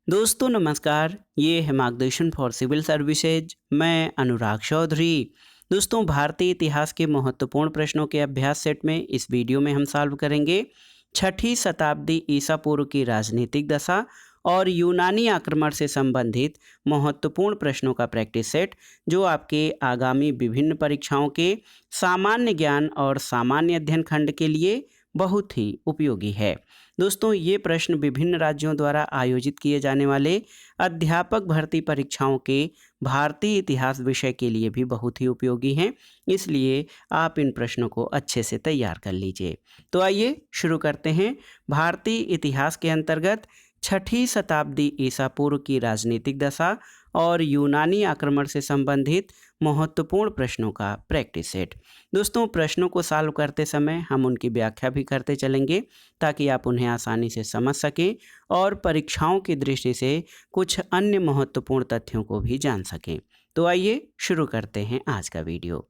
दोस्तों नमस्कार, ये है मार्गदर्शन फॉर सिविल सर्विसेज। मैं अनुराग चौधरी। दोस्तों, भारतीय इतिहास के महत्वपूर्ण प्रश्नों के अभ्यास सेट में इस वीडियो में हम सॉल्व करेंगे छठी शताब्दी ईसा पूर्व की राजनीतिक दशा और यूनानी आक्रमण से संबंधित महत्वपूर्ण प्रश्नों का प्रैक्टिस सेट, जो आपके आगामी विभिन्न परीक्षाओं के सामान्य ज्ञान और सामान्य अध्ययन खंड के लिए बहुत ही उपयोगी है। दोस्तों, ये प्रश्न विभिन्न राज्यों द्वारा आयोजित किए जाने वाले अध्यापक भर्ती परीक्षाओं के भारतीय इतिहास विषय के लिए भी बहुत ही उपयोगी हैं, इसलिए आप इन प्रश्नों को अच्छे से तैयार कर लीजिए। तो आइए शुरू करते हैं। भारतीय इतिहास के अंतर्गत छठी शताब्दी ईसा पूर्व की राजनीतिक दशा और यूनानी आक्रमण से संबंधित महत्वपूर्ण प्रश्नों का प्रैक्टिस सेट। दोस्तों, प्रश्नों को सॉल्व करते समय हम उनकी व्याख्या भी करते चलेंगे ताकि आप उन्हें आसानी से समझ सकें और परीक्षाओं की दृष्टि से कुछ अन्य महत्वपूर्ण तथ्यों को भी जान सकें। तो आइए शुरू करते हैं आज का वीडियो।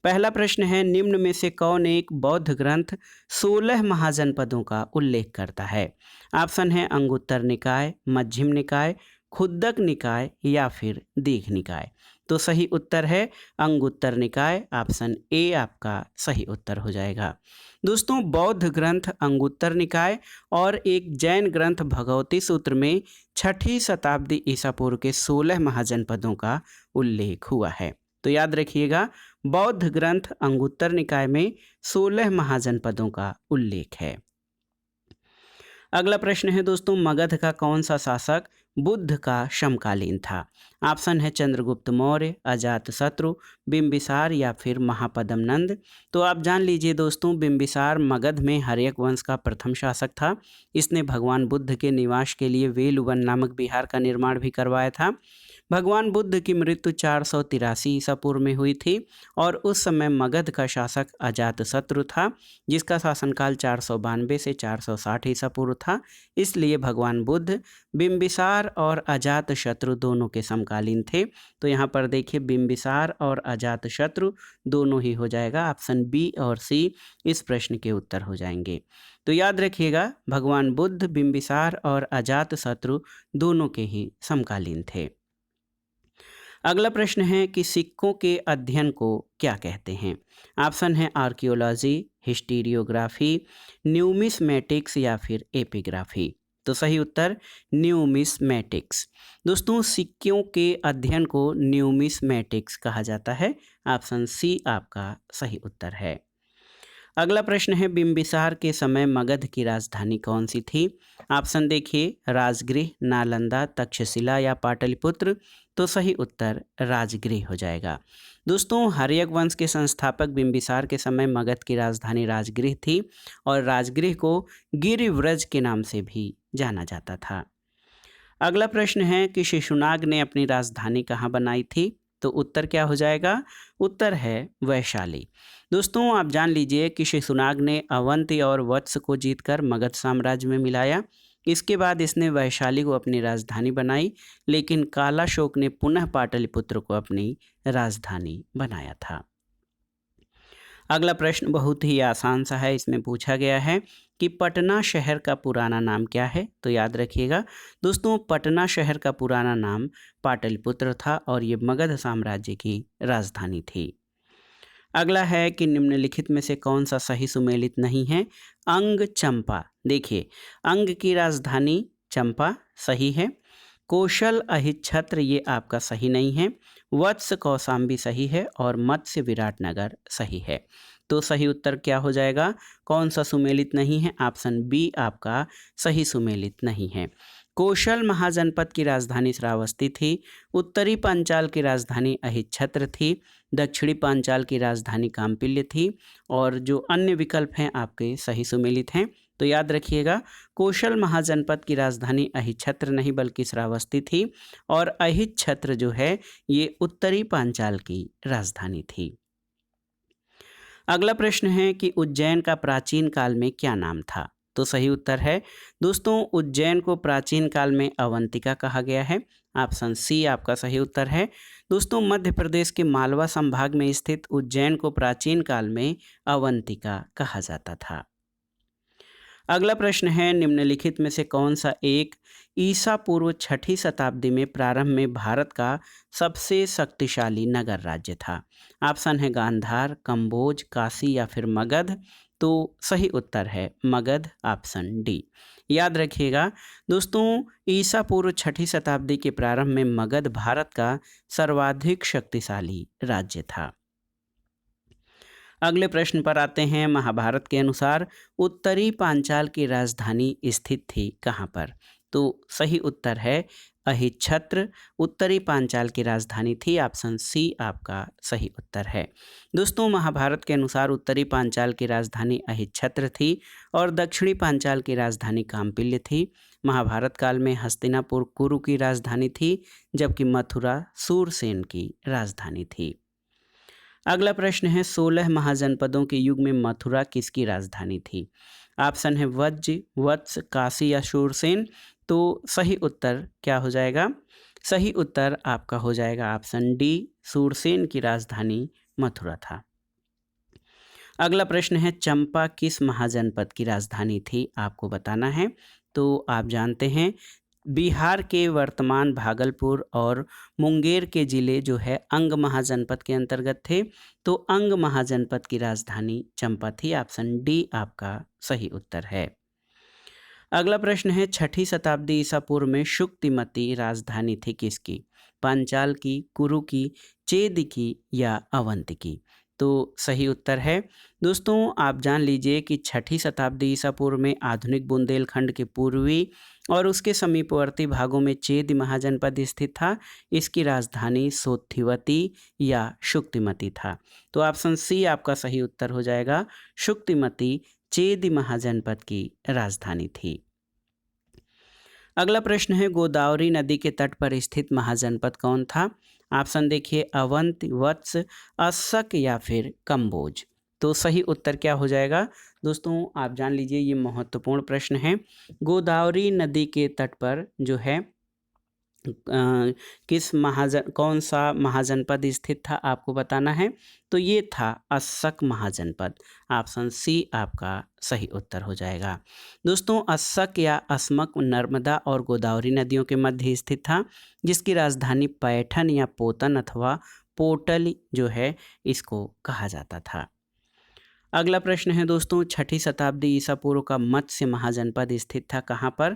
पहला प्रश्न है, निम्न में से कौन एक बौद्ध ग्रंथ 16 महाजनपदों का उल्लेख करता है? ऑप्शन है अंगुत्तर निकाय, मध्यम निकाय, खुद्दक निकाय या फिर दीघ निकाय। तो सही उत्तर है अंगुत्तर निकाय। ऑप्शन ए आपका सही उत्तर हो जाएगा। दोस्तों, बौद्ध ग्रंथ अंगुत्तर निकाय और एक जैन ग्रंथ भगवती सूत्र में छठी शताब्दी ईसा पूर्व के 16 महाजनपदों का उल्लेख हुआ है। तो याद रखिएगा, बौद्ध ग्रंथ अंगुत्तर निकाय में 16 महाजनपदों का उल्लेख है। अगला प्रश्न है दोस्तों, मगध का कौन सा शासक बुद्ध का समकालीन था? ऑप्शन है चंद्रगुप्त मौर्य, अजातशत्रु, बिंबिसार या फिर महापद्म नंद। तो आप जान लीजिए दोस्तों, बिंबिसार मगध में हर्यक वंश का प्रथम शासक था। इसने भगवान बुद्ध के निवास के लिए वेलुवन नामक विहार का निर्माण भी करवाया था। भगवान बुद्ध की मृत्यु 483 ईसा पूर्व में हुई थी और उस समय मगध का शासक अजातशत्रु था, जिसका शासनकाल 492 से 460 ईसा पूर्व था। इसलिए भगवान बुद्ध बिंबिसार और अजातशत्रु दोनों के समकालीन थे। तो यहाँ पर देखिए, बिंबिसार और अजातशत्रु दोनों ही हो जाएगा। ऑप्शन बी और सी इस प्रश्न के उत्तर हो जाएंगे। तो याद रखिएगा, भगवान बुद्ध बिंबिसार और अजातशत्रु दोनों के ही समकालीन थे। अगला प्रश्न है कि सिक्कों के अध्ययन को क्या कहते हैं? ऑप्शन है आर्कियोलॉजी, हिस्टीरियोग्राफी, न्यूमिस्मेटिक्स या फिर एपिग्राफी। तो सही उत्तर न्यूमिस्मेटिक्स। दोस्तों, सिक्कों के अध्ययन को न्यूमिस्मेटिक्स कहा जाता है। ऑप्शन सी आपका सही उत्तर है। अगला प्रश्न है, बिंबिसार के समय मगध की राजधानी कौन सी थी? ऑप्शन देखिए, राजगृह, नालंदा, तक्षशिला या पाटलिपुत्र। तो सही उत्तर राजगृह हो जाएगा। दोस्तों, हर्यक वंश के संस्थापक बिंबिसार के समय मगध की राजधानी राजगृह थी और राजगृह को गिरिव्रज के नाम से भी जाना जाता था। अगला प्रश्न है कि शिशुनाग ने अपनी राजधानी कहाँ बनाई थी? तो उत्तर क्या हो जाएगा? उत्तर है वैशाली। दोस्तों, आप जान लीजिए कि शिशुनाग ने अवंती और वत्स को जीतकर मगध साम्राज्य में मिलाया। इसके बाद इसने वैशाली को अपनी राजधानी बनाई, लेकिन कालाशोक ने पुनः पाटलिपुत्र को अपनी राजधानी बनाया था। अगला प्रश्न बहुत ही आसान सा है। इसमें पूछा गया है कि पटना शहर का पुराना नाम क्या है? तो याद रखिएगा दोस्तों, पटना शहर का पुराना नाम पाटलिपुत्र था और ये मगध साम्राज्य की राजधानी थी। अगला है कि निम्नलिखित में से कौन सा सही सुमेलित नहीं है? अंग चंपा। देखिए, अंग की राजधानी चंपा सही है। कौशल अहिच्छत्र ये आपका सही नहीं है। वत्स कौशाम्बी सही है और मत्स्य विराटनगर सही है। तो सही उत्तर क्या हो जाएगा? कौन सा सुमेलित नहीं है? ऑप्शन बी आपका सही सुमेलित नहीं है। कौशल महाजनपद की राजधानी श्रावस्ती थी। उत्तरी पांचाल की राजधानी अहिच्छत्र थी। दक्षिणी पांचाल की राजधानी काम्पिल्य थी और जो अन्य विकल्प हैं आपके सही सुमेलित हैं। तो याद रखिएगा, कौशल महाजनपद की राजधानी अहिच्छत्र नहीं बल्कि श्रावस्ती थी और अहिच्छत्र जो है ये उत्तरी पांचाल की राजधानी थी। अगला प्रश्न है कि उज्जैन का प्राचीन काल में क्या नाम था? तो सही उत्तर है दोस्तों, उज्जैन को प्राचीन काल में अवंतिका कहा गया है। ऑप्शन सी आपका सही उत्तर है। दोस्तों, मध्य प्रदेश के मालवा संभाग में स्थित उज्जैन को प्राचीन काल में अवंतिका कहा जाता था। अगला प्रश्न है, निम्नलिखित में से कौन सा एक ईसा पूर्व छठी शताब्दी में प्रारंभ में भारत का सबसे शक्तिशाली नगर राज्य था? ऑप्शन है गांधार, कंबोज, काशी या फिर मगध। तो सही उत्तर है मगध, ऑप्शन डी। याद रखिएगा दोस्तों, ईसा पूर्व छठी शताब्दी के प्रारंभ में मगध भारत का सर्वाधिक शक्तिशाली राज्य था। अगले प्रश्न पर आते हैं। महाभारत के अनुसार उत्तरी पांचाल की राजधानी स्थित थी कहाँ पर? तो सही उत्तर है अहिच्छत्र उत्तरी पांचाल की राजधानी थी। ऑप्शन सी आपका सही उत्तर है। दोस्तों, महाभारत के अनुसार उत्तरी पांचाल की राजधानी अहिच्छत्र थी और दक्षिणी पांचाल की राजधानी काम्पिल्य थी। महाभारत काल में हस्तिनापुर कुरु की राजधानी थी, जबकि मथुरा सूरसेन की राजधानी थी। अगला प्रश्न है 16 महाजनपदों के युग में मथुरा किसकी राजधानी थी? ऑप्शन है वज्र, वत्स, काशी या शूरसेन। तो सही उत्तर क्या हो जाएगा? सही उत्तर आपका हो जाएगा ऑप्शन डी, शूरसेन की राजधानी मथुरा था। अगला प्रश्न है चंपा किस महाजनपद की राजधानी थी? आपको बताना है। तो आप जानते हैं बिहार के वर्तमान भागलपुर और मुंगेर के ज़िले जो है अंग महाजनपद के अंतर्गत थे। तो अंग महाजनपद की राजधानी चंपा थी। ऑप्शन डी आपका सही उत्तर है। अगला प्रश्न है छठी शताब्दी ईसा पूर्व में शुक्तिमती राजधानी थी किसकी? पांचाल की, कुरु की, चेद की या अवंत की? तो सही उत्तर है दोस्तों, आप जान लीजिए कि छठी शताब्दी ईसा पूर्व में आधुनिक बुंदेलखंड के पूर्वी और उसके समीपवर्ती भागों में चेद महाजनपद स्थित था। इसकी राजधानी सोथिवती या शुक्तिमती था। तो ऑप्शन सी आपका सही उत्तर हो जाएगा। शुक्तिमती चेद महाजनपद की राजधानी थी। अगला प्रश्न है गोदावरी नदी के तट पर स्थित महाजनपद कौन था? ऑप्शन देखिए अवंत, वत्स, अस्सक या फिर कंबोज। तो सही उत्तर क्या हो जाएगा? दोस्तों, आप जान लीजिए ये महत्वपूर्ण प्रश्न है। गोदावरी नदी के तट पर जो है कौन सा महाजनपद स्थित था आपको बताना है। तो ये था अस्सक महाजनपद। ऑप्शन सी आपका सही उत्तर हो जाएगा। दोस्तों, अस्सक या अस्मक नर्मदा और गोदावरी नदियों के मध्य स्थित था, जिसकी राजधानी पैठन या पोतन अथवा पोटल जो है इसको कहा जाता था। अगला प्रश्न है दोस्तों, छठी शताब्दी ईसा पूर्व का मत्स्य महाजनपद स्थित था कहाँ पर?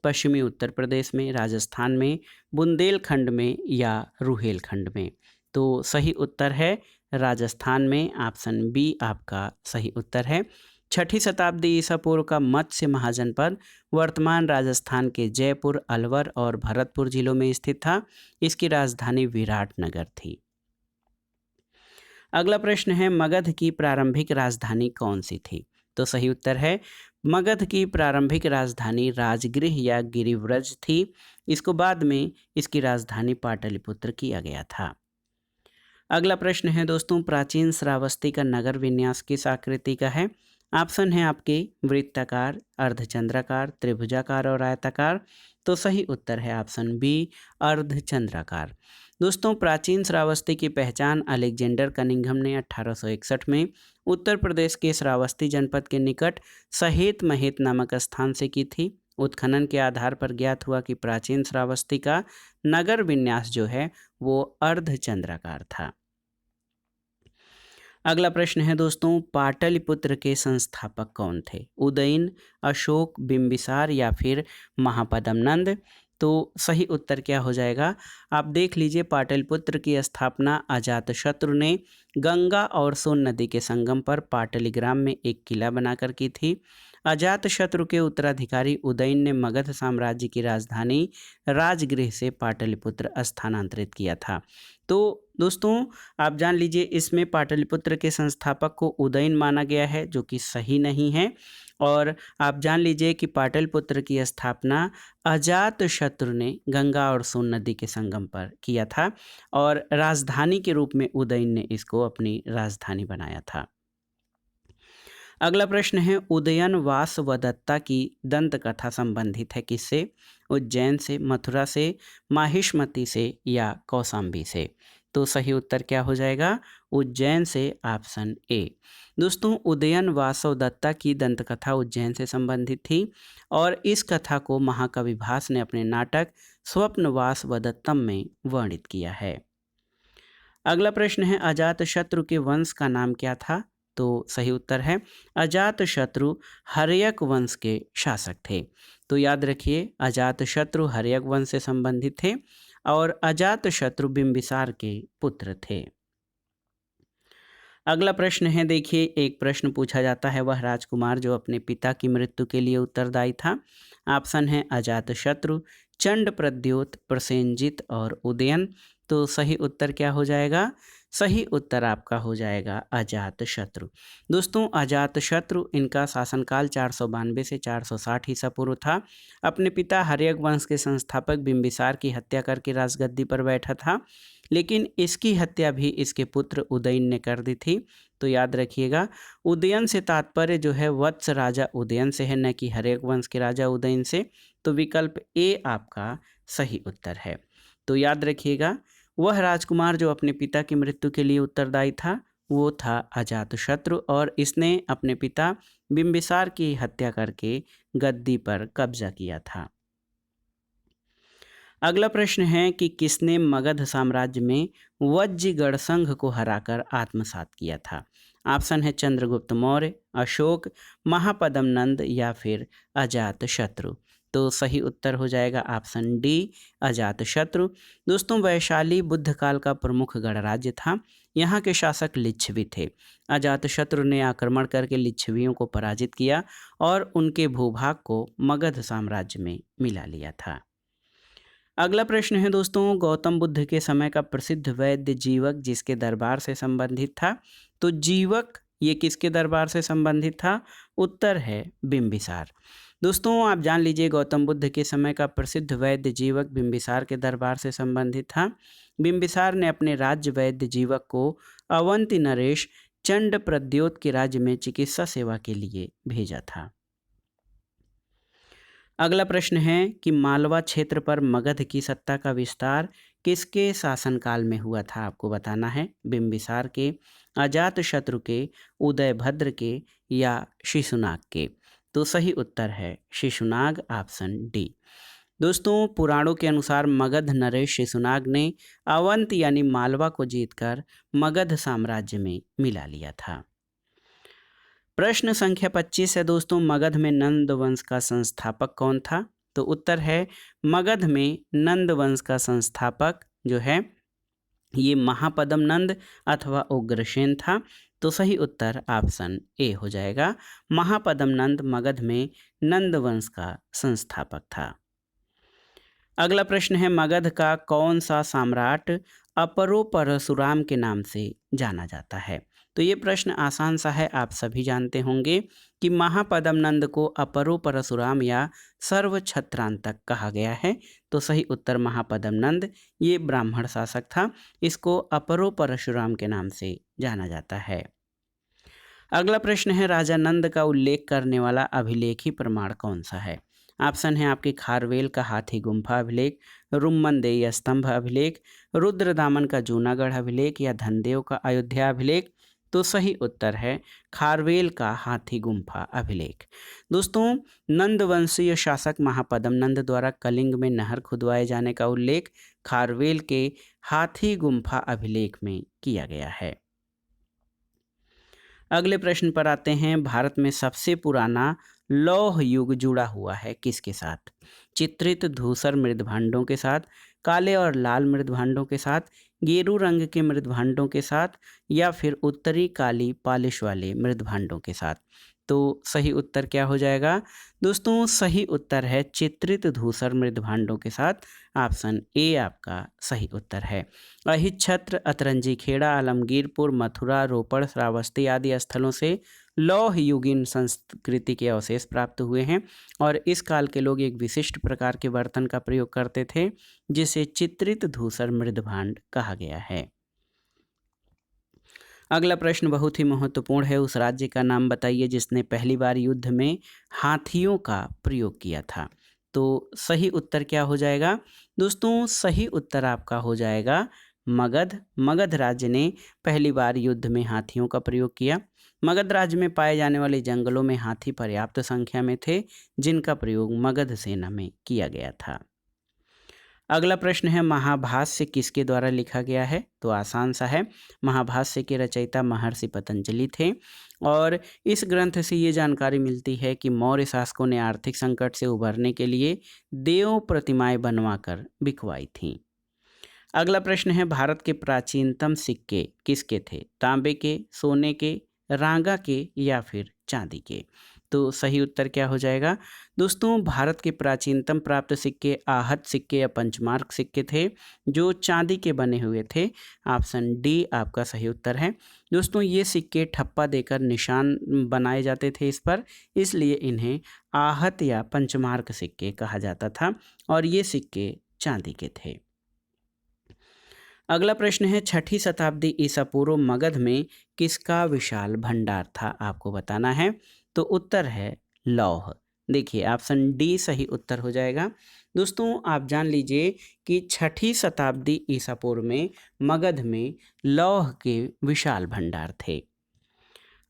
पश्चिमी उत्तर प्रदेश में, राजस्थान में, बुंदेलखंड में या रुहेलखंड में? तो सही उत्तर है राजस्थान में। ऑप्शन बी आपका सही उत्तर है। छठी शताब्दी ईसा पूर्व का मत्स्य महाजनपद वर्तमान राजस्थान के जयपुर, अलवर और भरतपुर जिलों में स्थित था। इसकी राजधानी विराटनगर थी। अगला प्रश्न है मगध की प्रारंभिक राजधानी कौन सी थी? तो सही उत्तर है मगध की प्रारंभिक राजधानी राजगृह या गिरिव्रज थी। इसको बाद में इसकी राजधानी पाटलिपुत्र किया गया था। अगला प्रश्न है दोस्तों, प्राचीन श्रावस्ती का नगर विन्यास किस आकृति का है? ऑप्शन है आपके वृत्ताकार, अर्धचंद्राकार, त्रिभुजाकार और आयताकार। तो सही उत्तर है ऑप्शन बी, अर्धचंद्राकार। दोस्तों, प्राचीन श्रावस्ती की पहचान अलेक्जेंडर कनिंघम ने 1861 में उत्तर प्रदेश के श्रावस्ती जनपद के निकट सहेत महेत नामक स्थान से की थी। उत्खनन के आधार पर ज्ञात हुआ कि प्राचीन श्रावस्ती का नगर विन्यास जो है वो अर्धचंद्राकार था। अगला प्रश्न है दोस्तों, पाटलिपुत्र के संस्थापक कौन थे? उदयन, अशोक, बिंबिसार या फिर महापद्म नंद? तो सही उत्तर क्या हो जाएगा? आप देख लीजिए, पाटलिपुत्र की स्थापना अजातशत्रु ने गंगा और सोन नदी के संगम पर पाटलिग्राम में एक किला बनाकर की थी। अजातशत्रु के उत्तराधिकारी उदयन ने मगध साम्राज्य की राजधानी राजगृह से पाटलिपुत्र स्थानांतरित किया था। तो दोस्तों, आप जान लीजिए इसमें पाटलिपुत्र के संस्थापक को उदयन माना गया है, जो कि सही नहीं है। और आप जान लीजिए कि पाटलिपुत्र की स्थापना अजातशत्रु ने गंगा और सोन नदी के संगम पर किया था और राजधानी के रूप में उदयन ने इसको अपनी राजधानी बनाया था। अगला प्रश्न है, उदयन वासवदत्ता की दंत कथा संबंधित है किससे? उज्जैन से, मथुरा से, माहिष्मती से या कौशाम्बी से? तो सही उत्तर क्या हो जाएगा? उज्जैन से, ऑप्शन ए। दोस्तों उदयन वासव दत्ता की दंतकथा उज्जैन से संबंधित थी और इस कथा को महाकवि भास ने अपने नाटक स्वप्नवास वदत्तम में वर्णित किया है। अगला प्रश्न है अजातशत्रु के वंश का नाम क्या था? तो सही उत्तर है अजातशत्रु हर्यक वंश के शासक थे। तो याद रखिए अजातशत्रु हर्यक वंश से संबंधित थे और अजातशत्रु बिंबिसार के पुत्र थे। अगला प्रश्न है, देखिए एक प्रश्न पूछा जाता है वह राजकुमार जो अपने पिता की मृत्यु के लिए उत्तरदायी था। ऑप्शन है अजातशत्रु, चंड प्रद्योत, प्रसेनजित और उदयन। तो सही उत्तर क्या हो जाएगा? सही उत्तर आपका हो जाएगा अजातशत्रु। दोस्तों अजातशत्रु इनका शासनकाल 492 से 460 ईसा पूर्व था। अपने पिता हर्यक वंश के संस्थापक बिंबिसार की हत्या करके राजगद्दी पर बैठा था, लेकिन इसकी हत्या भी इसके पुत्र उदयन ने कर दी थी। तो याद रखिएगा उदयन से तात्पर्य जो है वत्स राजा उदयन से है, न कि हर्यक वंश के राजा उदयन से। तो विकल्प ए आपका सही उत्तर है। तो याद रखिएगा वह राजकुमार जो अपने पिता की मृत्यु के लिए उत्तरदायी था वो था अजातशत्रु और इसने अपने पिता बिंबिसार की हत्या करके गद्दी पर कब्जा किया था। अगला प्रश्न है कि किसने मगध साम्राज्य में वज्रगढ़ संघ को हराकर आत्मसात किया था? ऑप्शन है चंद्रगुप्त मौर्य, अशोक, महापद्म नंद या फिर अजातशत्रु। तो सही उत्तर हो जाएगा ऑप्शन डी अजातशत्रु। दोस्तों वैशाली बुद्ध काल का प्रमुख गणराज्य था। यहाँ के शासक लिच्छवी थे। अजातशत्रु ने आक्रमण करके लिच्छवियों को पराजित किया और उनके भूभाग को मगध साम्राज्य में मिला लिया था। अगला प्रश्न है दोस्तों गौतम बुद्ध के समय का प्रसिद्ध वैद्य जीवक जिसके दरबार से संबंधित था। तो जीवक ये किसके दरबार से संबंधित था? उत्तर है बिंबिसार। दोस्तों आप जान लीजिए गौतम बुद्ध के समय का प्रसिद्ध वैद्य जीवक बिंबिसार के दरबार से संबंधित था। बिंबिसार ने अपने राज्य वैद्य जीवक को अवंती नरेश चंड प्रद्योत के राज्य में चिकित्सा सेवा के लिए भेजा था। अगला प्रश्न है कि मालवा क्षेत्र पर मगध की सत्ता का विस्तार किसके शासनकाल में हुआ था? आपको बताना है बिंबिसार के, अजातशत्रु के, उदयभद्र के या शिशुनाग के। तो सही उत्तर है शिशुनाग, ऑप्शन डी। दोस्तों पुराणों के अनुसार मगध नरेश शिशुनाग ने अवंत यानी मालवा को जीतकर मगध साम्राज्य में मिला लिया था। प्रश्न संख्या 25 है दोस्तों मगध में नंद वंश का संस्थापक कौन था? तो उत्तर है मगध में नंद वंश का संस्थापक जो है ये महापद्म नंद अथवा उग्रसेन था। तो सही उत्तर ऑप्शन ए हो जाएगा महापद्म नंद मगध में नंद वंश का संस्थापक था। अगला प्रश्न है मगध का कौन सा सम्राट अपरो परशुराम के नाम से जाना जाता है? तो ये प्रश्न आसान सा है, आप सभी जानते होंगे कि महापद्म नंद को अपरो परशुराम या सर्वछत्रांतक कहा गया है। तो सही उत्तर महापद्म नंद ये ब्राह्मण शासक था, इसको अपरो परशुराम के नाम से जाना जाता है। अगला प्रश्न है राजा नंद का उल्लेख करने वाला अभिलेखी प्रमाण कौन सा है? ऑप्शन है आपके खारवेल का हाथी गुम्फा अभिलेख, रुम्मनदेई स्तंभ अभिलेख, रुद्रदामन का जूनागढ़ अभिलेख या धनदेव का अयोध्या अभिलेख। तो सही उत्तर है खारवेल का हाथी गुम्फा अभिलेख। दोस्तों नंद वंशीय शासक महापद्म नंद द्वारा कलिंग में नहर खुदवाए जाने का उल्लेख खारवेल के हाथी गुम्फा अभिलेख में किया गया है। अगले प्रश्न पर आते हैं भारत में सबसे पुराना लौह युग जुड़ा हुआ है किसके साथ? चित्रित धूसर मृदभांडों के साथ, काले और लाल मृदभांडों के साथ, गेरू रंग के मृदभांडों के साथ या फिर उत्तरी काली पालिश वाले मृदभांडों के साथ। तो सही उत्तर क्या हो जाएगा? दोस्तों सही उत्तर है चित्रित धूसर मृदभांडों के साथ, ऑप्शन ए आपका सही उत्तर है। अहिच्छत्र, अतरंजी खेड़ा, आलमगीरपुर, मथुरा, रोपड़, श्रावस्ती आदि स्थलों से लौह युगीन संस्कृति के अवशेष प्राप्त हुए हैं और इस काल के लोग एक विशिष्ट प्रकार के बर्तन का प्रयोग करते थे जिसे चित्रित धूसर मृदभांड कहा गया है। अगला प्रश्न बहुत ही महत्वपूर्ण है, उस राज्य का नाम बताइए जिसने पहली बार युद्ध में हाथियों का प्रयोग किया था। तो सही उत्तर क्या हो जाएगा? दोस्तों सही उत्तर आपका हो जाएगा मगध। मगध राज्य ने पहली बार युद्ध में हाथियों का प्रयोग किया। मगध राज्य में पाए जाने वाले जंगलों में हाथी पर्याप्त संख्या में थे, जिनका प्रयोग मगध सेना में किया गया था। अगला प्रश्न है, महाभाष्य किसके द्वारा लिखा गया है? तो आसान सा है, महाभाष्य के रचयिता महर्षि पतंजलि थे। और इस ग्रंथ से ये जानकारी मिलती है कि मौर्य शासकों ने आर्थिक संकट से उबरने के लिए देव प्रतिमाएं बनवाकर बिकवाई थीं। अगला प्रश्न है, भारत के प्राचीनतम सिक्के किसके थे? तांबे के, सोने के, रांगा के या फिर चांदी के? तो सही उत्तर क्या हो जाएगा? दोस्तों, भारत के प्राचीनतम प्राप्त सिक्के आहत सिक्के या पंचमार्क सिक्के थे, जो चांदी के बने हुए थे। ऑप्शन डी आपका सही उत्तर है। दोस्तों, ये सिक्के ठप्पा देकर निशान बनाए जाते थे इस पर, इसलिए इन्हें आहत या पंचमार्क सिक्के कहा जाता था और ये सिक्के चांदी के थे। अगला प्रश्न है, 6ठी शताब्दी ईसा पूर्व मगध में किसका विशाल भंडार था? आपको बताना है। तो उत्तर है लौह। देखिए, ऑप्शन डी सही उत्तर हो जाएगा। दोस्तों, आप जान लीजिए कि 6ठी शताब्दी ईसा पूर्व में मगध में लौह के विशाल भंडार थे।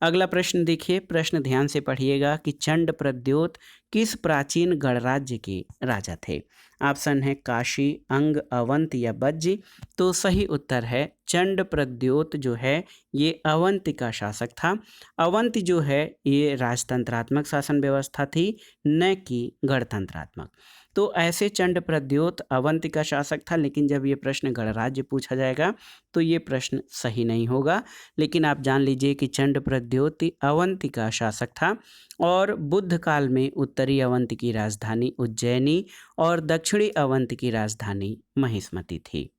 अगला प्रश्न देखिए, प्रश्न ध्यान से पढ़िएगा कि चंड प्रद्योत किस प्राचीन गणराज्य के राजा थे? ऑप्शन है काशी, अंग, अवंत या बज्जी। तो सही उत्तर है चंड प्रद्योत जो है ये अवंत का शासक था। अवंत जो है ये राजतंत्रात्मक शासन व्यवस्था थी, न कि गणतंत्रात्मक। तो ऐसे चंड प्रद्योत अवंत का शासक था, लेकिन जब ये प्रश्न गणराज्य पूछा जाएगा तो ये प्रश्न सही नहीं होगा। लेकिन आप जान लीजिए कि चंड प्रद्योत अवंती का शासक था और बुद्ध काल में उत्तरी अवंत की राजधानी उज्जैनी और दक्षिणी अवंत की राजधानी महिष्मती थी।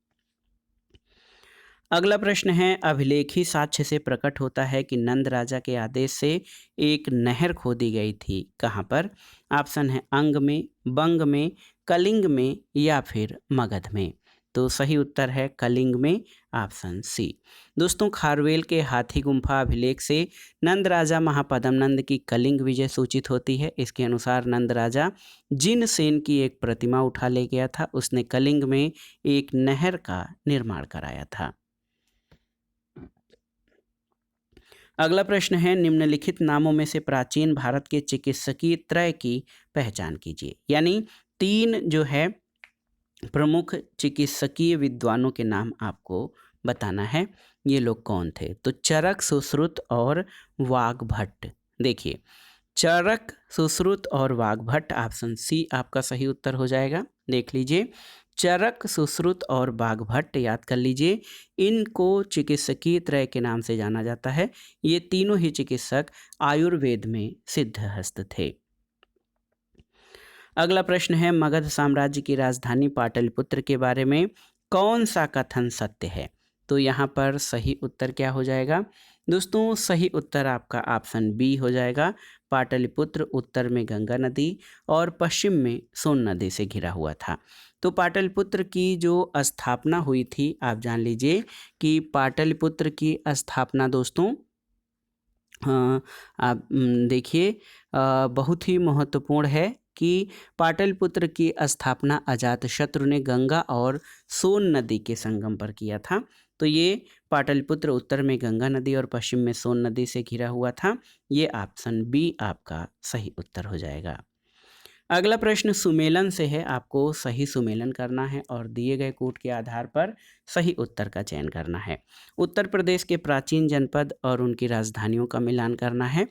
अगला प्रश्न है, अभिलेखी साक्ष्य से प्रकट होता है कि नंद राजा के आदेश से एक नहर खोदी गई थी। कहाँ पर? ऑप्शन है अंग में, बंग में, कलिंग में या फिर मगध में। तो सही उत्तर है कलिंग में, ऑप्शन सी। दोस्तों, खारवेल के हाथी गुम्फा अभिलेख से नंद राजा महापद्म नंद की कलिंग विजय सूचित होती है। इसके अनुसार नंद राजा जिन सेन की एक प्रतिमा उठा ले गया था, उसने कलिंग में एक नहर का निर्माण कराया था। अगला प्रश्न है, निम्नलिखित नामों में से प्राचीन भारत के चिकित्सकीय त्रय की पहचान कीजिए। यानी 3 जो है प्रमुख चिकित्सकीय विद्वानों के नाम आपको बताना है। ये लोग कौन थे? तो चरक, सुश्रुत और वाग्भट्ट। देखिए, चरक, सुश्रुत और वाग्भट्ट, ऑप्शन सी आपका सही उत्तर हो जाएगा। देख लीजिए, चरक, सुश्रुत और वाग्भट्ट याद कर लीजिए, इनको चिकित्सकीय त्रय के नाम से जाना जाता है। ये तीनों ही चिकित्सक आयुर्वेद में सिद्धहस्त थे। अगला प्रश्न है, मगध साम्राज्य की राजधानी पाटलिपुत्र के बारे में कौन सा कथन सत्य है? तो यहाँ पर सही उत्तर क्या हो जाएगा? दोस्तों, सही उत्तर आपका ऑप्शन बी हो जाएगा। पाटलिपुत्र उत्तर में गंगा नदी और पश्चिम में सोन नदी से घिरा हुआ था। तो पाटलिपुत्र की जो स्थापना हुई थी, आप जान लीजिए कि पाटलिपुत्र की स्थापना दोस्तों आप देखिए बहुत ही महत्वपूर्ण है कि पाटलिपुत्र की स्थापना अजातशत्रु ने गंगा और सोन नदी के संगम पर किया था। तो ये पाटलिपुत्र उत्तर में गंगा नदी और पश्चिम में सोन नदी से घिरा हुआ था। ये ऑप्शन बी आपका सही उत्तर हो जाएगा। अगला प्रश्न सुमेलन से है, आपको सही सुमेलन करना है और दिए गए कूट के आधार पर सही उत्तर का चयन करना है। उत्तर प्रदेश के प्राचीन जनपद और उनकी राजधानियों का मिलान करना है।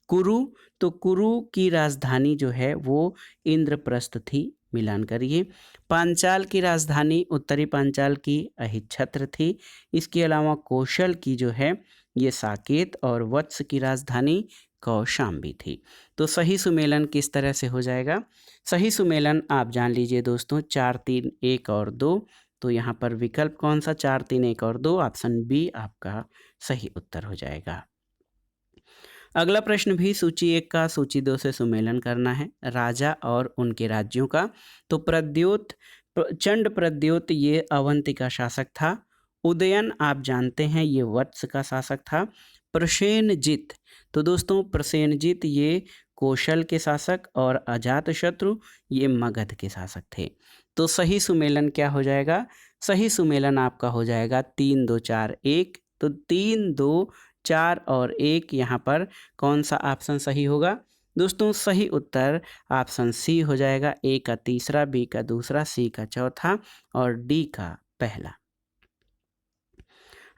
कुरु, तो कुरु की राजधानी जो है वो इंद्रप्रस्थ थी, मिलान करिए। पांचाल की राजधानी उत्तरी पांचाल की अहिच्छत्र थी। इसके अलावा कौशल की जो है ये साकेत और वत्स की राजधानी कौशाम्बी थी। तो सही सुमेलन किस तरह से हो जाएगा? सही सुमेलन आप जान लीजिए दोस्तों, 4, 3, 1 और 2। तो यहाँ पर विकल्प कौन सा? 4, 3, 1 और 2, ऑप्शन बी आपका सही उत्तर हो जाएगा। अगला प्रश्न भी सूची 1 का सूची 2 से सुमेलन करना है, राजा और उनके राज्यों का। तो प्रद्योत, चंड प्रद्योत ये अवंती का शासक था। उदयन आप जानते हैं ये वत्स का शासक था। प्रसेनजित, तो दोस्तों प्रसेनजित ये कौशल के शासक और अजातशत्रु ये मगध के शासक थे। तो सही सुमेलन क्या हो जाएगा? सही सुमेलन आपका हो जाएगा 3 2 4 1। तो 3 2 4 और 1 यहाँ पर कौन सा ऑप्शन सही होगा? दोस्तों सही उत्तर ऑप्शन सी हो जाएगा। ए का तीसरा, बी का दूसरा, सी का चौथा और डी का पहला।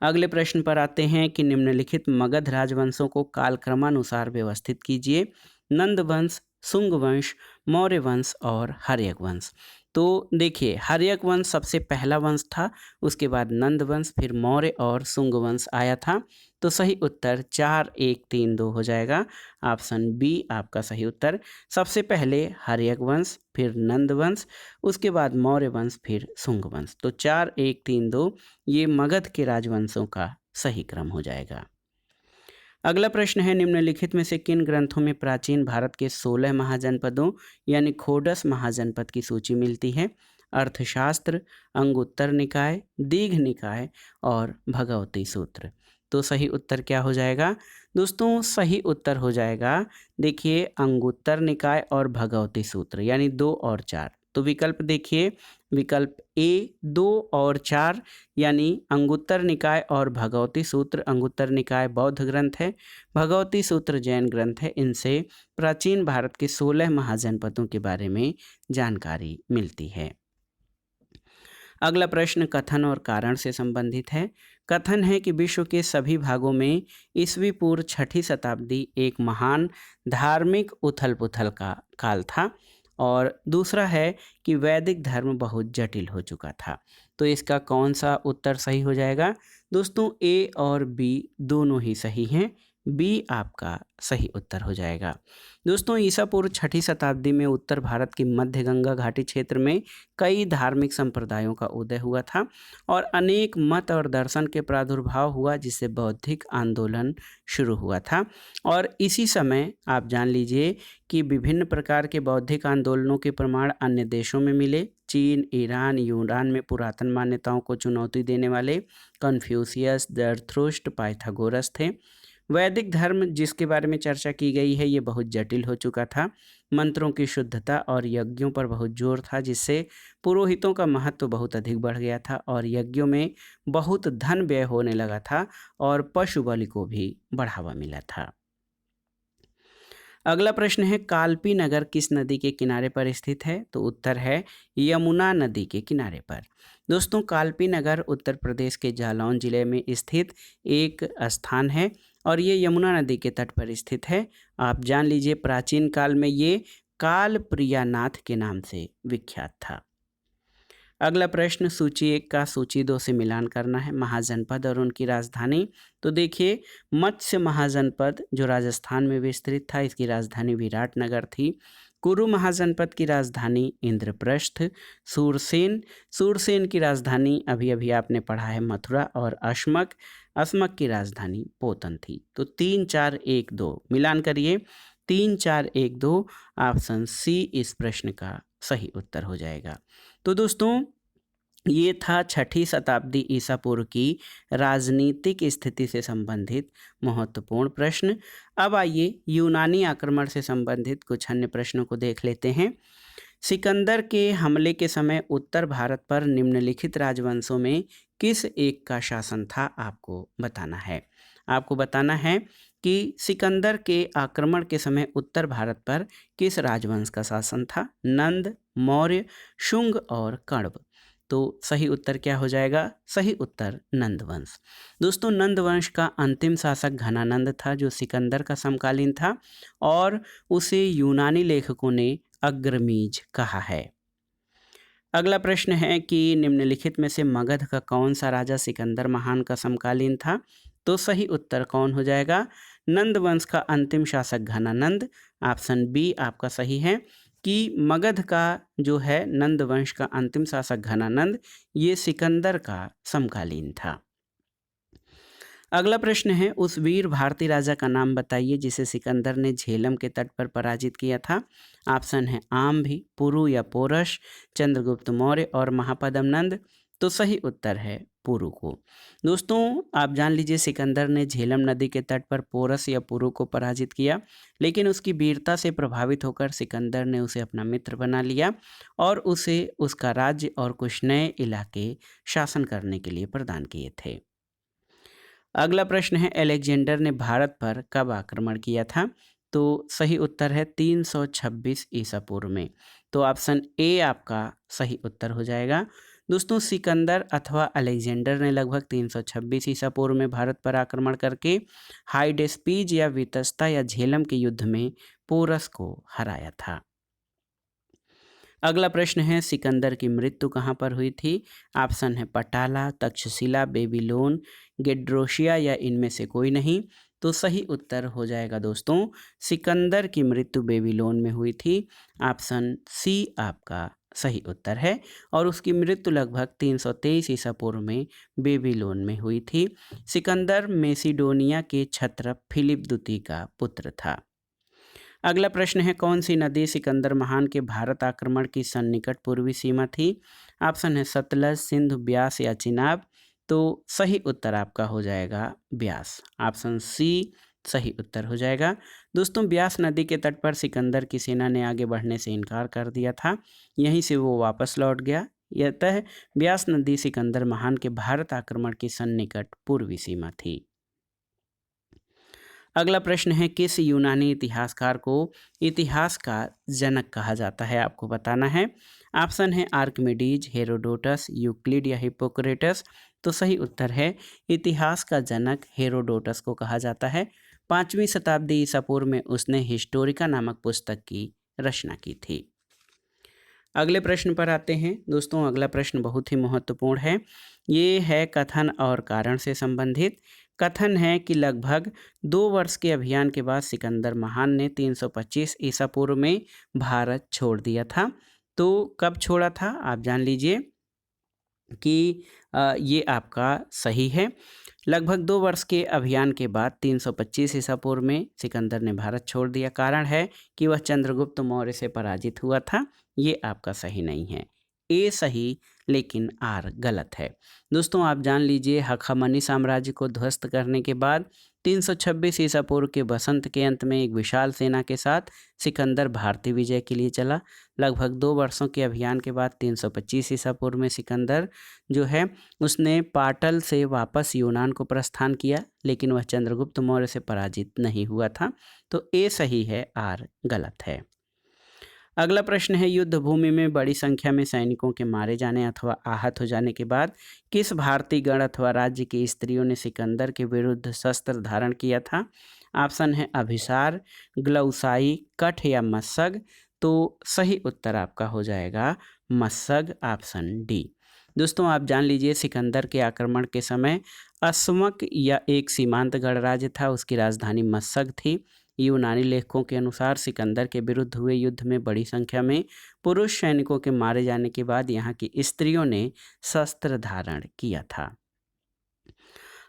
अगले प्रश्न पर आते हैं कि निम्नलिखित मगध राजवंशों को कालक्रमानुसार व्यवस्थित कीजिए। नंद वंश, शुंग वंश, मौर्य वंश और हर्यक वंश। तो देखिए, हर्यक वंश सबसे पहला वंश था, उसके बाद नंद वंश, फिर मौर्य और शुंग वंश आया था। तो सही उत्तर 4 1 3 2 हो जाएगा। ऑप्शन बी आपका सही उत्तर। सबसे पहले हर्यक वंश, फिर नंद वंश, उसके बाद मौर्य वंश, फिर शुंग वंश। तो 4 1 3 2 ये मगध के राजवंशों का सही क्रम हो जाएगा। अगला प्रश्न है, निम्नलिखित में से किन ग्रंथों में प्राचीन भारत के 16 महाजनपदों यानी खोडस महाजनपद की सूची मिलती है? अर्थशास्त्र, अंगुत्तर निकाय, दीघ निकाय और भगवती सूत्र। तो सही उत्तर क्या हो जाएगा? दोस्तों सही उत्तर हो जाएगा, देखिए, अंगुत्तर निकाय और भगवती सूत्र, यानी 2 और 4। तो विकल्प देखिए, विकल्प ए 2 और 4 यानी अंगुत्तर निकाय और भगवती सूत्र। अंगुत्तर निकाय बौद्ध ग्रंथ है, भगवती सूत्र जैन ग्रंथ है। इनसे प्राचीन भारत के 16 महाजनपदों के बारे में जानकारी मिलती है। अगला प्रश्न कथन और कारण से संबंधित है। कथन है कि विश्व के सभी भागों में ईस्वी पूर्व 6ठी शताब्दी एक महान धार्मिक उथल पुथल का काल था, और दूसरा है कि वैदिक धर्म बहुत जटिल हो चुका था। तो इसका कौन सा उत्तर सही हो जाएगा? दोस्तों ए और बी दोनों ही सही हैं, बी आपका सही उत्तर हो जाएगा। दोस्तों ईसा पूर्व 6ठी शताब्दी में उत्तर भारत की मध्य गंगा घाटी क्षेत्र में कई धार्मिक संप्रदायों का उदय हुआ था और अनेक मत और दर्शन के प्रादुर्भाव हुआ, जिससे बौद्धिक आंदोलन शुरू हुआ था। और इसी समय आप जान लीजिए कि विभिन्न प्रकार के बौद्धिक आंदोलनों के प्रमाण अन्य देशों में मिले। चीन, ईरान, यूनान में पुरातन मान्यताओं को चुनौती देने वाले कन्फ्यूशियस, जरथुस्त्र, पाइथागोरस थे। वैदिक धर्म जिसके बारे में चर्चा की गई है, ये बहुत जटिल हो चुका था। मंत्रों की शुद्धता और यज्ञों पर बहुत जोर था, जिससे पुरोहितों का महत्व बहुत अधिक बढ़ गया था और यज्ञों में बहुत धन व्यय होने लगा था और पशु बलि को भी बढ़ावा मिला था। अगला प्रश्न है, कालपी नगर किस नदी के किनारे पर स्थित है? तो उत्तर है यमुना नदी के किनारे पर। दोस्तों कालपी नगर उत्तर प्रदेश के जालौन जिले में स्थित एक स्थान है और ये यमुना नदी के तट पर स्थित है। आप जान लीजिए प्राचीन काल में ये काल प्रियानाथ के नाम से विख्यात था। अगला प्रश्न, सूची 1 का सूची 2 से मिलान करना है। महाजनपद और उनकी राजधानी। तो देखिए, मत्स्य महाजनपद जो राजस्थान में विस्तृत था, इसकी राजधानी विराटनगर थी। कुरु महाजनपद की राजधानी इंद्रप्रस्थ। सूरसेन की राजधानी अभी अभी आपने पढ़ा है मथुरा। और अश्मक की राजधानी पोतन थी। तो 3 4 1 2 मिलान करिए। 3 4 1 2 ऑप्शन सी इस प्रश्न का सही उत्तर हो जाएगा। तो दोस्तों ये था 6ठी शताब्दी ईसा पूर्व की राजनीतिक स्थिति से संबंधित महत्वपूर्ण प्रश्न। अब आइए यूनानी आक्रमण से संबंधित कुछ अन्य प्रश्नों को देख लेते हैं। सिकंदर के हमले के समय उत्तर भारत पर निम्नलिखित राजवंशों में किस एक का शासन था? आपको बताना है। आपको बताना है कि सिकंदर के आक्रमण के समय उत्तर भारत पर किस राजवंश का शासन था? नंद, मौर्य, शुंग और कण्व। तो सही उत्तर क्या हो जाएगा? सही उत्तर नंद वंश। दोस्तों नंद वंश का अंतिम शासक घनानंद था, जो सिकंदर का समकालीन था और उसे यूनानी लेखकों ने अग्रमीज कहा है। अगला प्रश्न है कि निम्नलिखित में से मगध का कौन सा राजा सिकंदर महान का समकालीन था? तो सही उत्तर कौन हो जाएगा? नंद वंश का अंतिम शासक घनानंद। ऑप्शन बी आपका सही है कि मगध का जो है नंद वंश का अंतिम शासक घनानंद, ये सिकंदर का समकालीन था। अगला प्रश्न है, उस वीर भारतीय राजा का नाम बताइए जिसे सिकंदर ने झेलम के तट पर पराजित किया था। ऑप्शन है आम्भी, पुरु या पोरश, चंद्रगुप्त मौर्य और महापद्म नंद। तो सही उत्तर है पुरु को। दोस्तों आप जान लीजिए सिकंदर ने झेलम नदी के तट पर पोरस या पुरु को पराजित किया, लेकिन उसकी वीरता से प्रभावित होकर सिकंदर ने उसे अपना मित्र बना लिया और उसे उसका राज्य और कुछ नए इलाके शासन करने के लिए प्रदान किए थे। अगला प्रश्न है अलेक्जेंडर ने भारत पर कब आक्रमण किया था? तो सही उत्तर है 326 ईसा पूर्व में। तो ऑप्शन ए आपका सही उत्तर हो जाएगा। दोस्तों सिकंदर अथवा अलेक्जेंडर ने लगभग 326 ईसा पूर्व में भारत पर आक्रमण करके हाइडेस्पीज या वितस्ता या झेलम के युद्ध में पोरस को हराया था। अगला प्रश्न है सिकंदर की मृत्यु कहाँ पर हुई थी? ऑप्शन है पटाला, तक्षशिला, बेबीलोन, गेड्रोशिया या इनमें से कोई नहीं। तो सही उत्तर हो जाएगा दोस्तों सिकंदर की मृत्यु बेबीलोन में हुई थी। ऑप्शन सी आपका सही उत्तर है और उसकी मृत्यु लगभग 323 ईसा पूर्व में बेबीलोन में हुई थी। सिकंदर मेसिडोनिया के क्षत्रप फिलिप द्वितीय का पुत्र था। अगला प्रश्न है कौन सी नदी सिकंदर महान के भारत आक्रमण की सन्निकट पूर्वी सीमा थी? ऑप्शन है सतलज, सिंधु, ब्यास या चिनाब। तो सही उत्तर आपका हो जाएगा ब्यास। ऑप्शन सी सही उत्तर हो जाएगा। दोस्तों ब्यास नदी के तट पर सिकंदर की सेना ने आगे बढ़ने से इनकार कर दिया था, यहीं से वो वापस लौट गया। अतः ब्यास नदी सिकंदर महान के भारत आक्रमण की सन्निकट पूर्वी सीमा थी। अगला प्रश्न है किस यूनानी इतिहासकार को इतिहास का जनक कहा जाता है? आपको बताना है। ऑप्शन है आर्किमिडीज, हेरोडोटस, यूक्लिड या हिप्पोक्रेटस। तो सही उत्तर है इतिहास का जनक हेरोडोटस को कहा जाता है। 5वीं शताब्दी ईसा पूर्व में उसने हिस्टोरिका नामक पुस्तक की रचना की थी। अगले प्रश्न पर आते हैं। दोस्तों अगला प्रश्न बहुत ही महत्वपूर्ण है। ये है कथन और कारण से संबंधित। कथन है कि लगभग 2 वर्ष के अभियान के बाद सिकंदर महान ने 325 ईसा पूर्व में भारत छोड़ दिया था। तो कब छोड़ा था आप जान लीजिए कि ये आपका सही है। लगभग 2 वर्ष के अभियान के बाद 325 ईसा पूर्व में सिकंदर ने भारत छोड़ दिया। कारण है कि वह चंद्रगुप्त मौर्य से पराजित हुआ था। ये आपका सही नहीं है। ए सही लेकिन आर गलत है। दोस्तों आप जान लीजिए हखामनी साम्राज्य को ध्वस्त करने के बाद 326 ईसा पूर्व के बसंत के अंत में एक विशाल सेना के साथ सिकंदर भारतीय विजय के लिए चला। लगभग 2 वर्षों के अभियान के बाद 325 ईसा पूर्व में सिकंदर जो है उसने पाटल से वापस यूनान को प्रस्थान किया, लेकिन वह चंद्रगुप्त मौर्य से पराजित नहीं हुआ था। तो ए सही है, आर गलत है। अगला प्रश्न है युद्ध भूमि में बड़ी संख्या में सैनिकों के मारे जाने अथवा आहत हो जाने के बाद किस भारतीय गण अथवा राज्य की स्त्रियों ने सिकंदर के विरुद्ध शस्त्र धारण किया था? ऑप्शन है अभिसार, ग्लौसाई, कठ या मत्सग। तो सही उत्तर आपका हो जाएगा मत्सग, ऑप्शन डी। दोस्तों आप जान लीजिए सिकंदर के आक्रमण के समय अस्मक या एक सीमांत गणराज्य था, उसकी राजधानी मत्सग थी। यूनानी लेखकों के अनुसार सिकंदर के विरुद्ध हुए युद्ध में बड़ी संख्या में पुरुष सैनिकों के मारे जाने के बाद यहाँ की स्त्रियों ने शस्त्र धारण किया था।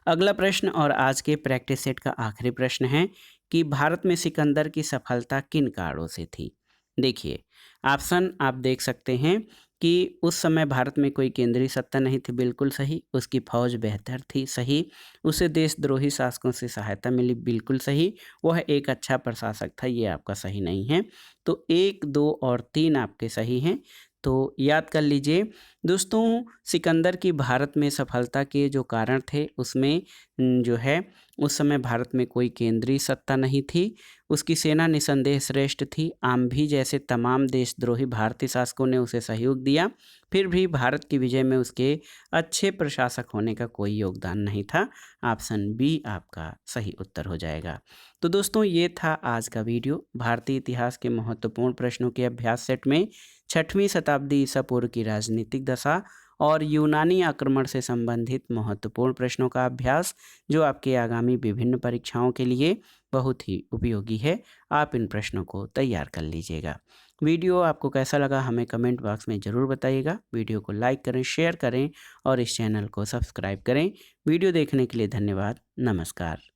अगला प्रश्न और आज के प्रैक्टिस सेट का आखिरी प्रश्न है कि भारत में सिकंदर की सफलता किन कारणों से थी? देखिए ऑप्शन आप देख सकते हैं कि उस समय भारत में कोई केंद्रीय सत्ता नहीं थी, बिल्कुल सही। उसकी फौज बेहतर थी, सही। उसे देशद्रोही शासकों से सहायता मिली, बिल्कुल सही। वह एक अच्छा प्रशासक था, ये आपका सही नहीं है। तो 1, 2 और 3 आपके सही हैं। तो याद कर लीजिए दोस्तों सिकंदर की भारत में सफलता के जो कारण थे उसमें जो है उस समय भारत में कोई केंद्रीय सत्ता नहीं थी। उसकी सेना निसंदेह श्रेष्ठ थी। आम्भी जैसे तमाम देशद्रोही भारतीय शासकों ने उसे सहयोग दिया, फिर भी भारत की विजय में उसके अच्छे प्रशासक होने का कोई योगदान नहीं था। ऑप्शन बी आपका सही उत्तर हो जाएगा। तो दोस्तों ये था आज का वीडियो। भारतीय इतिहास के महत्वपूर्ण प्रश्नों के अभ्यास सेट में 6वीं शताब्दी ईसा पूर्व की राजनीतिक दशा और यूनानी आक्रमण से संबंधित महत्वपूर्ण प्रश्नों का अभ्यास, जो आपके आगामी विभिन्न परीक्षाओं के लिए बहुत ही उपयोगी है। आप इन प्रश्नों को तैयार कर लीजिएगा। वीडियो आपको कैसा लगा हमें कमेंट बॉक्स में ज़रूर बताइएगा। वीडियो को लाइक करें, शेयर करें और इस चैनल को सब्सक्राइब करें। वीडियो देखने के लिए धन्यवाद। नमस्कार।